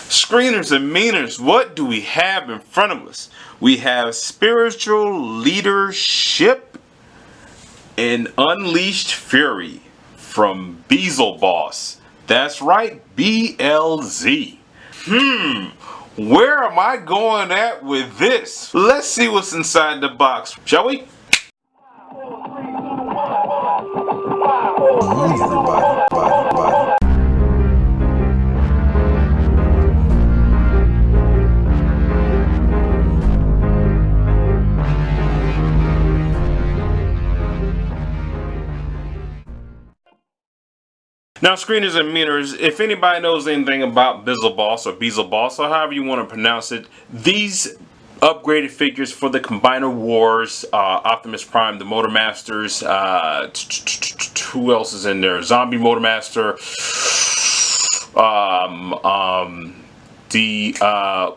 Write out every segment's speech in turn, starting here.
Screeners and meaners, what do we have in front of us? We have spiritual leadership and unleashed fury from Beelze Boss. That's right, BLZ. Where am I going at with this? Let's see what's inside the box, shall we? Morning, everybody. Now, screeners and meaners, if anybody knows anything about Beelze Boss or Beelze Boss or however you want to pronounce it, these upgraded figures for the Combiner Wars, Optimus Prime, the Motormasters, who else is in there? Zombie Motormaster, the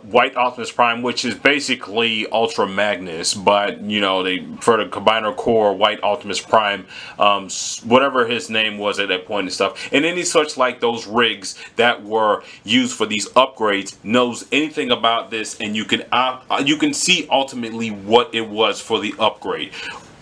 White Optimus Prime, which is basically Ultra Magnus, but you know, they for the Combiner Core White Optimus Prime, whatever his name was at that point and stuff, and any such like those rigs that were used for these upgrades knows anything about this, and you can see ultimately what it was for the upgrade.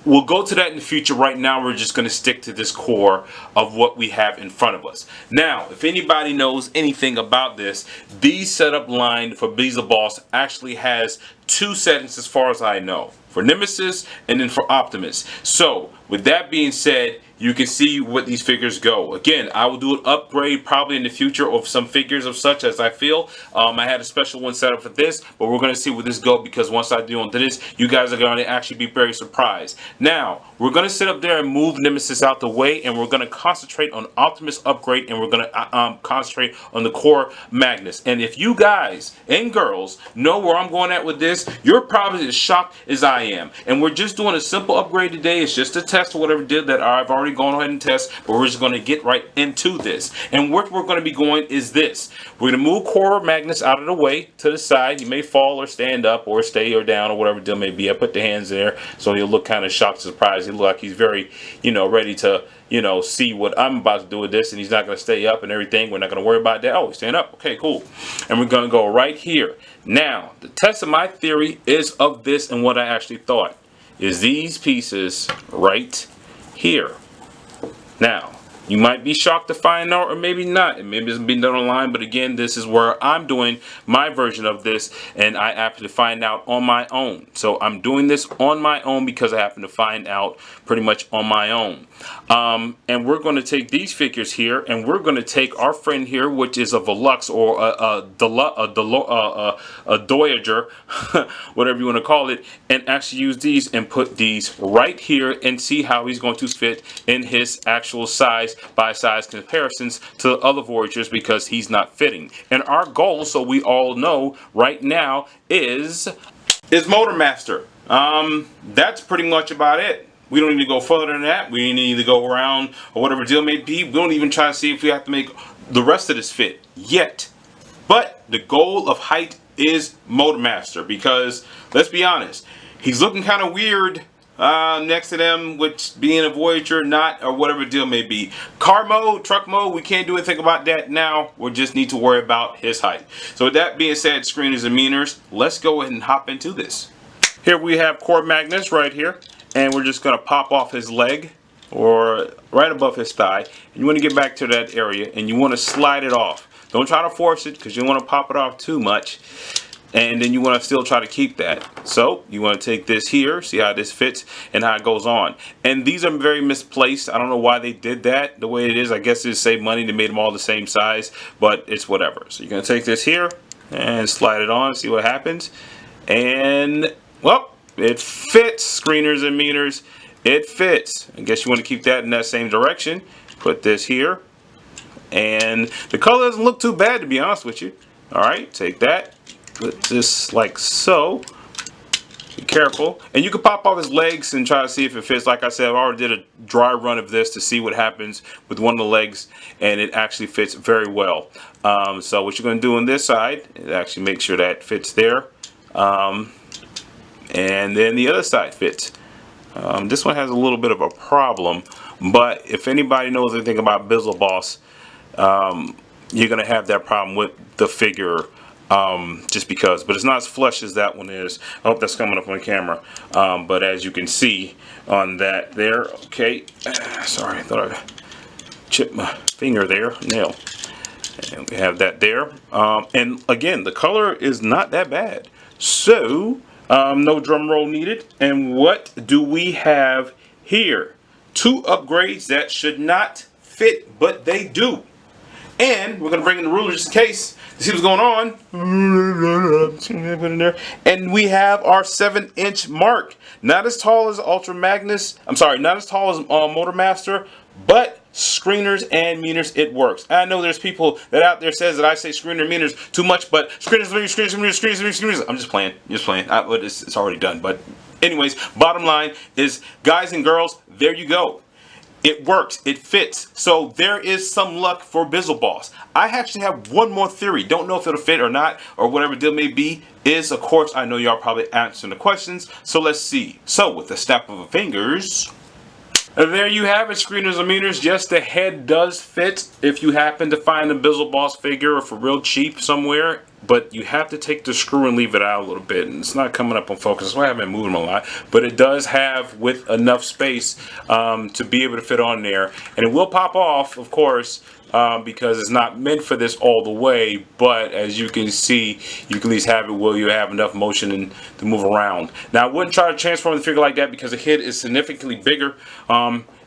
We'll go to that in the future. Right now, we're just going to stick to this core of what we have in front of us. Now, if anybody knows anything about this, the setup line for Beelze Boss actually has two settings as far as I know. For Nemesis and then for Optimus. So, with that being said, you can see what these figures go. Again, I will do an upgrade probably in the future of some figures of such as I feel. I had a special one set up for this, but we're going to see where this go, because once I do onto this, you guys are going to actually be very surprised. Now, we're going to sit up there and move Nemesis out the way, and we're going to concentrate on Optimus upgrade, and we're going to concentrate on the core Magnus. And if you guys and girls know where I'm going at with this, you're probably as shocked as I am. And we're just doing a simple upgrade today. It's just a test or whatever did that I've already gone ahead and test, but we're just going to get right into this. And what we're going to be going is this. We're going to move core Magnus out of the way to the side. He may fall or stand up or stay or down or whatever deal may be. I put the hands there so he'll look kind of shocked, surprised. He look like he's very, ready to, see what I'm about to do with this, and he's not going to stay up and everything. We're not going to worry about that. Oh, he's standing up. Okay, cool. And we're going to go right here. Now, the test of my theory is of this, and what I actually thought is these pieces right here. Now, you might be shocked to find out, or maybe not. Maybe it's been done online, but again, this is where I'm doing my version of this, and I happen to find out on my own. So I'm doing this on my own because I happen to find out pretty much on my own. And we're going to take these figures here, and we're going to take our friend here, which is a Velux or a Doyager, whatever you want to call it, and actually use these and put these right here and see how he's going to fit in his actual size by size comparisons to the other Voyagers, because he's not fitting. And our goal, so we all know right now, is Motormaster. That's pretty much about it. We don't need to go further than that. We need to go around or whatever deal may be. We don't even try to see if we have to make the rest of this fit yet. But the goal of height is Motormaster, because let's be honest, he's looking kind of weird next to them, which being a Voyager, not, or whatever deal may be. Car mode, truck mode, we can't do anything about that now. We just need to worry about his height. So with that being said, screeners and meaners, let's go ahead and hop into this. Here we have core Magnus right here, and we're just going to pop off his leg or right above his thigh. And you want to get back to that area, and you want to slide it off. Don't try to force it, because you don't want to pop it off too much. And then you want to still try to keep that. So you want to take this here, see how this fits and how it goes on. And these are very misplaced. I don't know why they did that the way it is. I guess it saved money. They made them all the same size, but it's whatever. So you're going to take this here and slide it on, see what happens. And, well, it fits, screeners and meaners. It fits. I guess you want to keep that in that same direction. Put this here. And the color doesn't look too bad, to be honest with you. All right, take that. Put this like so. Be careful. And you can pop off his legs and try to see if it fits. Like I said, I already did a dry run of this to see what happens with one of the legs, and it actually fits very well. So what you're going to do on this side is actually make sure that fits there. And then the other side fits. This one has a little bit of a problem, but if anybody knows anything about Beelze Boss, you're gonna have that problem with the figure, just because. But it's not as flush as that one is. I hope that's coming up on camera. But as you can see on that there, okay. Sorry, I thought I chipped my finger there, nail. And we have that there. And again, the color is not that bad. So, no drum roll needed. And what do we have here? Two upgrades that should not fit, but they do. And we're going to bring in the ruler just in case to see what's going on. And we have our 7-inch mark. Not as tall as Ultra Magnus. I'm sorry, not as tall as Motor Master, but screeners and meters, it works. I know there's people that out there says that I say screener and meters too much, but screeners, screeners. I'm just playing, it's already done. But anyways, bottom line is, guys and girls, there you go. It works. It fits. So there is some luck for Bizzle Boss. I actually have one more theory. Don't know if it'll fit or not, or whatever deal may be. Is, of course, I know y'all probably answering the questions. So let's see. So with the snap of the fingers, there you have it, screeners and meters. Yes, the head does fit if you happen to find a Bizzle Boss figure for real cheap somewhere. But you have to take the screw and leave it out a little bit, and it's not coming up on focus, so I haven't moved them a lot. But it does have with enough space to be able to fit on there, and it will pop off, of course, because it's not meant for this all the way. But as you can see, you can at least have it where you have enough motion and to move around. Now, I wouldn't try to transform the figure like that because the head is significantly bigger.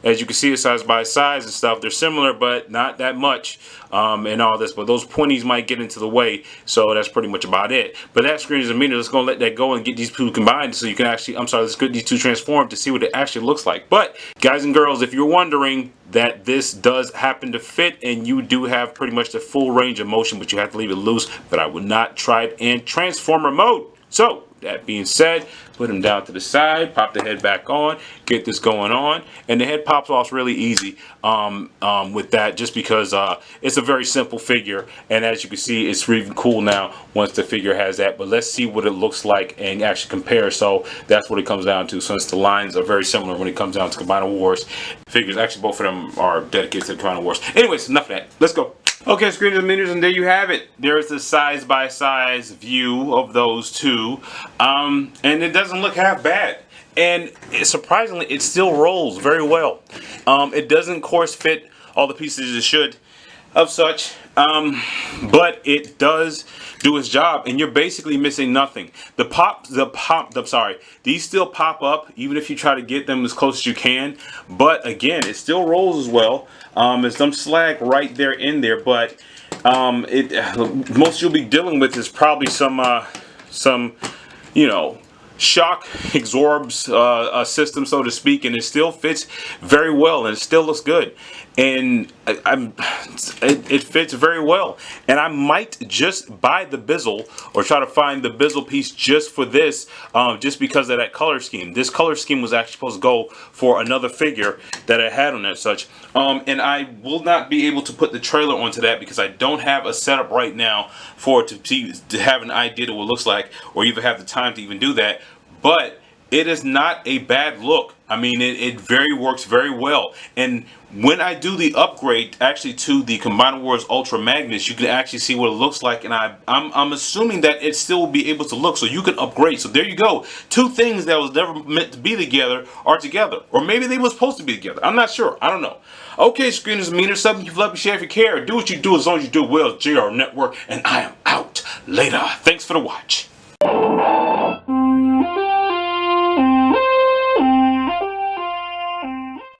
As you can see, size by size and stuff, they're similar, but not that much, and all this. But those pointies might get into the way, so that's pretty much about it. But that screen is a meter. Let's go and let that go and get these two combined, so you can actually, let's get these two transformed to see what it actually looks like. But guys and girls, if you're wondering, that this does happen to fit, and you do have pretty much the full range of motion, but you have to leave it loose. But I would not try it in Transformer mode. So that being said, put him down to the side, pop the head back on, get this going on, and the head pops off really easy with that, just because it's a very simple figure, and as you can see, it's really cool now once the figure has that. But let's see what it looks like and actually compare. So that's what it comes down to, since the lines are very similar when it comes down to Combiner Wars figures. Actually, both of them are dedicated to the Combiner Wars. Anyways, enough of that. Let's go. Okay, screens and meters, and there you have it. There's the size-by-size view of those two, and it doesn't look half bad. And surprisingly, it still rolls very well. It doesn't, of course, fit all the pieces it should, of such, but it does do its job, and you're basically missing nothing. These still pop up even if you try to get them as close as you can. But again, it still rolls as well. There's some slag right there in there, but most you'll be dealing with is probably some shock absorbs system, so to speak, and it still fits very well, and it still looks good, and it fits very well. And I might just buy the Bizzle, or try to find the Bizzle piece just for this, just because of that color scheme. This color scheme was actually supposed to go for another figure that I had on that such, and I will not be able to put the trailer onto that because I don't have a setup right now for it to have an idea of what it looks like, or even have the time to even do that. But it is not a bad look. I mean, it works very well. And when I do the upgrade actually to the Combiner Wars Ultra Magnus, you can actually see what it looks like, and I'm assuming that it still will be able to look, so you can upgrade. So there you go. Two things that was never meant to be together are together. Or maybe they were supposed to be together. I'm not sure. I don't know. Okay, screeners and meters, something you've loved, share if you care. Do what you do as long as you do it well. JR Network, and I am out. Later. Thanks for the watch.